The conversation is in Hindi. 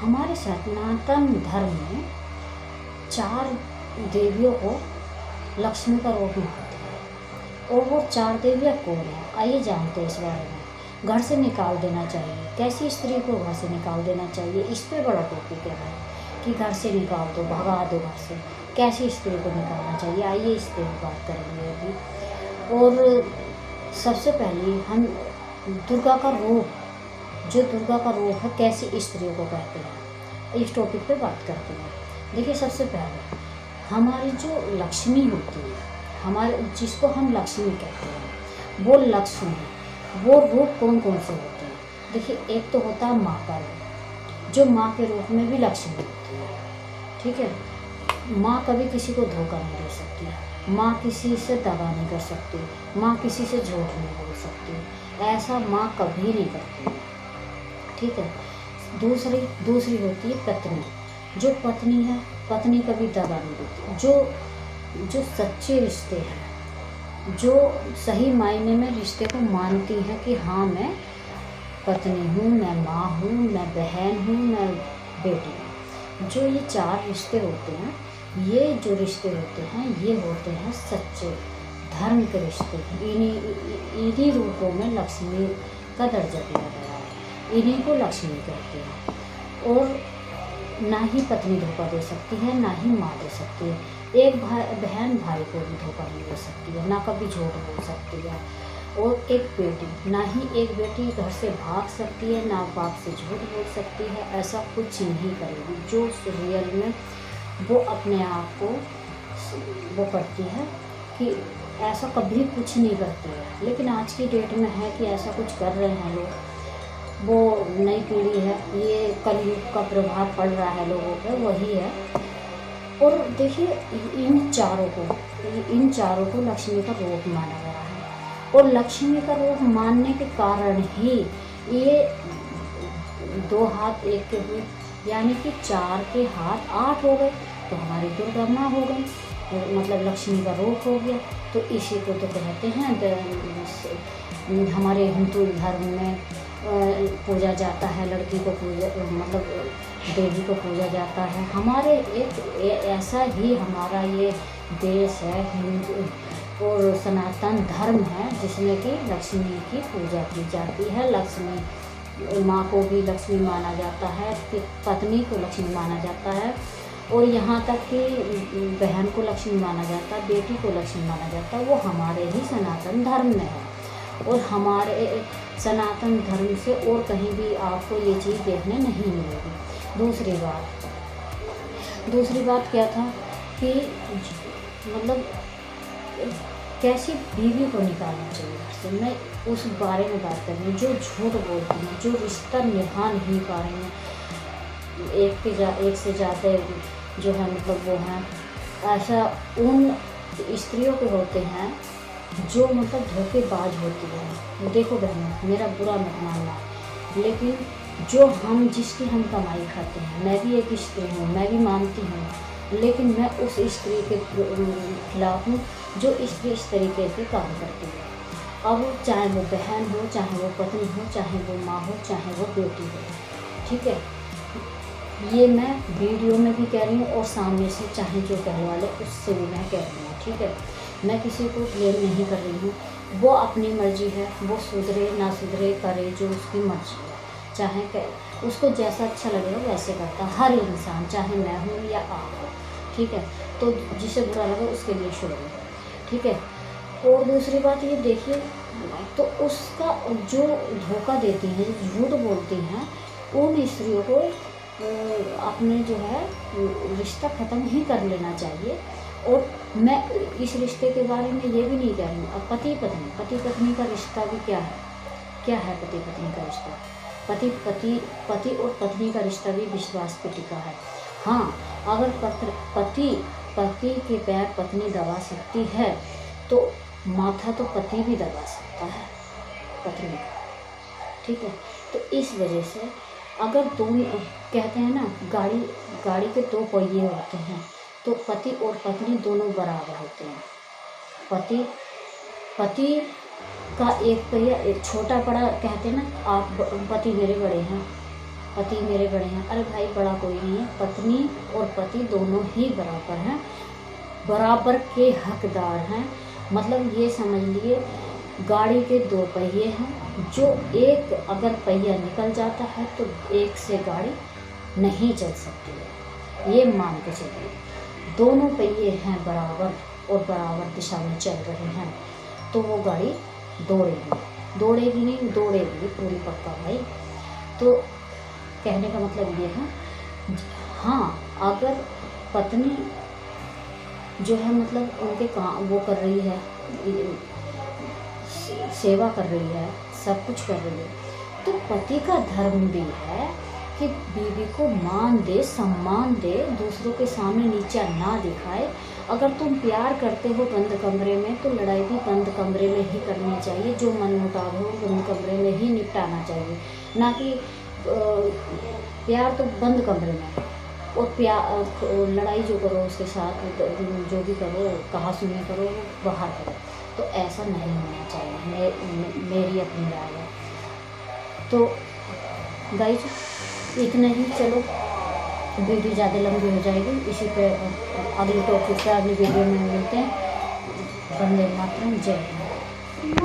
हमारे सनातन धर्म में 4 देवियों को लक्ष्मी का रूप मानते हैं। और वो 4 देवियाँ कौन हैं, आइए जानते हैं इस बारे में। घर से निकाल देना चाहिए, कैसी स्त्री को घर से निकाल देना चाहिए, इस पे बड़ा टॉपिक है भाई कि घर से निकाल दो, भगा दो घर से, कैसी स्त्री को निकालना चाहिए, आइए इस पर बात करेंगे अभी। और सबसे पहले हम दुर्गा का रूप, जो दुर्गा का रूप है, कैसी स्त्रियों को कहते हैं, इस टॉपिक पे बात करते हैं। देखिए, सबसे पहले हमारी जो लक्ष्मी होती है, हमारे जिसको हम लक्ष्मी कहते हैं, वो लक्ष्मी, वो रूप कौन कौन से होते हैं। देखिए, एक तो होता है माँ का रूप, जो माँ के रूप में भी लक्ष्मी होती है। ठीक है, माँ कभी किसी को धोखा नहीं दे सकती, माँ किसी से दगा नहीं कर सकती, माँ किसी से झूठ नहीं बोल सकती, ऐसा माँ कभी नहीं करती। ठीक है, दूसरी होती है पत्नी। जो पत्नी है, पत्नी कभी दगा नहीं देती। जो सच्चे रिश्ते हैं, जो सही मायने में रिश्ते को मानती हैं कि हाँ, मैं पत्नी हूँ, मैं माँ हूँ, मैं बहन हूँ, मैं बेटी हूँ। जो ये 4 रिश्ते होते हैं, ये जो रिश्ते होते हैं, ये होते हैं सच्चे धर्म के रिश्ते। इन्हीं रूपों में लक्ष्मी का दर्जा दिया गया है, इन्हीं को लक्ष्मी कहते हैं। और ना ही पत्नी धोखा दे सकती है, ना ही माँ दे सकती है। एक बहन भाई को भी धोखा नहीं दे सकती है, ना कभी झूठ बोल सकती है। और एक बेटी, ना ही एक बेटी घर से भाग सकती है, ना बाप से झूठ बोल सकती है, ऐसा कुछ नहीं करेगी। जो रियल में वो अपने आप को वो करती है कि ऐसा कभी कुछ नहीं करती है। लेकिन आज की डेट में है कि ऐसा कुछ कर रहे हैं लोग, वो नई पीढ़ी है, ये कलयुग का प्रभाव पड़ रहा है लोगों पे, वही है। और देखिए, इन चारों को लक्ष्मी का रूप माना गया है। और लक्ष्मी का रूप मानने के कारण ही ये 2 हाथ एक के हुए, यानी कि 4 के हाथ 8 हो गए, तो हमारी दुर्गा माँ हो गई, मतलब लक्ष्मी का रूप हो गया। तो इसी को तो कहते हैं, हमारे हिंदू धर्म में पूजा जाता है, लड़की को पूजा, मतलब देवी को पूजा जाता है। हमारे ऐसा ही हमारा ये देश है, हिंदू और सनातन धर्म है, जिसमें कि लक्ष्मी की पूजा की जाती है। लक्ष्मी माँ को भी लक्ष्मी माना जाता है, पत्नी को लक्ष्मी माना जाता है, और यहाँ तक कि बहन को लक्ष्मी माना जाता है, बेटी को लक्ष्मी माना जाता है। वो हमारे ही सनातन धर्म में है। और हमारे सनातन धर्म से और कहीं भी आपको ये चीज़ देखने नहीं मिलेगी। दूसरी बात क्या था कि मतलब कैसी बीवी को निकालना चाहिए घर से, मैं उस बारे में बात कर रही हूँ। जो झूठ बोलती हैं, जो रिश्ता निभा नहीं पा रही हैं, एक से ज़्यादा जो है, मतलब वो हैं, ऐसा उन स्त्रियों के होते हैं जो मतलब धोखेबाज होती है। देखो बहनों, मेरा बुरा मत मानना, लेकिन जो जिसकी हम कमाई खाते हैं, मैं भी एक स्त्री हूँ, मैं भी मानती हूँ, लेकिन मैं उस स्त्री के खिलाफ हूँ जो स्त्री इस तरीके से काम करती है। अब चाहे वो बहन हो, चाहे वो पत्नी हो, चाहे वो माँ हो, चाहे वो बेटी हो। ठीक है, ये मैं वीडियो में भी कह रही हूँ और सामने से चाहे जो कहने वाले उससे भी मैं कह रही हूँ। ठीक है, मैं किसी को ब्लेम नहीं कर रही हूँ, वो अपनी मर्जी है, वो सुधरे ना सुधरे, करे जो उसकी मर्जी है, चाहे उसको जैसा अच्छा लगेगा वैसे करता हर इंसान, चाहे मैं हूँ या आप हो। ठीक है, तो जिसे बुरा लगे उसके लिए शुरू है। ठीक है, और दूसरी बात ये देखिए, तो उसका जो धोखा देती हैं, झूठ बोलती हैं, उन स्त्रियों को अपने जो है रिश्ता ख़त्म ही कर लेना चाहिए। और मैं इस रिश्ते के बारे में ये भी नहीं कह रही हूँ। अब पति पत्नी का रिश्ता भी क्या है पति पत्नी का रिश्ता, पति और पत्नी का रिश्ता भी विश्वास पे टिका है। हाँ, अगर पति के पैर पत्नी दबा सकती है, तो माथा तो पति भी दबा सकता है पत्नी का। ठीक है, तो इस वजह से अगर दोनों, कहते हैं ना, गाड़ी के 2 पहिए होते हैं, तो पति और पत्नी दोनों बराबर होते हैं। पति का एक पहिया, एक छोटा बड़ा, कहते हैं ना, आप पति मेरे बड़े हैं, पति मेरे बड़े हैं। अरे भाई बड़ा कोई नहीं है, पत्नी और पति दोनों ही बराबर हैं, बराबर के हकदार हैं। मतलब ये समझ लिए गाड़ी के दो पहिए हैं, जो एक अगर पहिया निकल जाता है तो एक से गाड़ी नहीं चल सकती है, ये मान के चलिए। दोनों पहिए हैं बराबर और बराबर दिशा में चल रहे हैं तो वो गाड़ी दौड़ेगी नहीं, दौड़ेगी पूरी पक्का भाई। तो कहने का मतलब ये है, हाँ अगर पत्नी जो है मतलब उनके काम वो कर रही है, सेवा कर रही है, सब कुछ कर रही है, तो पति का धर्म भी है कि बीवी को मान दे, सम्मान दे, दूसरों के सामने नीचा ना दिखाए। अगर तुम प्यार करते हो बंद कमरे में तो लड़ाई भी बंद कमरे में ही करनी चाहिए, जो मनमुटाव हो बंद कमरे में ही निपटाना चाहिए, ना कि प्यार तो बंद कमरे में, और प्यार लड़ाई जो करो उसके साथ जो भी करो, कहा सुनी करो, वो बाहर करो। तो ऐसा नहीं होना चाहिए, मेरी अपनी राय है। तो गाइस इतना ही, चलो वीडियो ज़्यादा लंबी हो जाएगी, इसी पे अगली टॉपिक पे अगली वीडियो में मिलते हैं। वंदे मातरम, जय हिंद।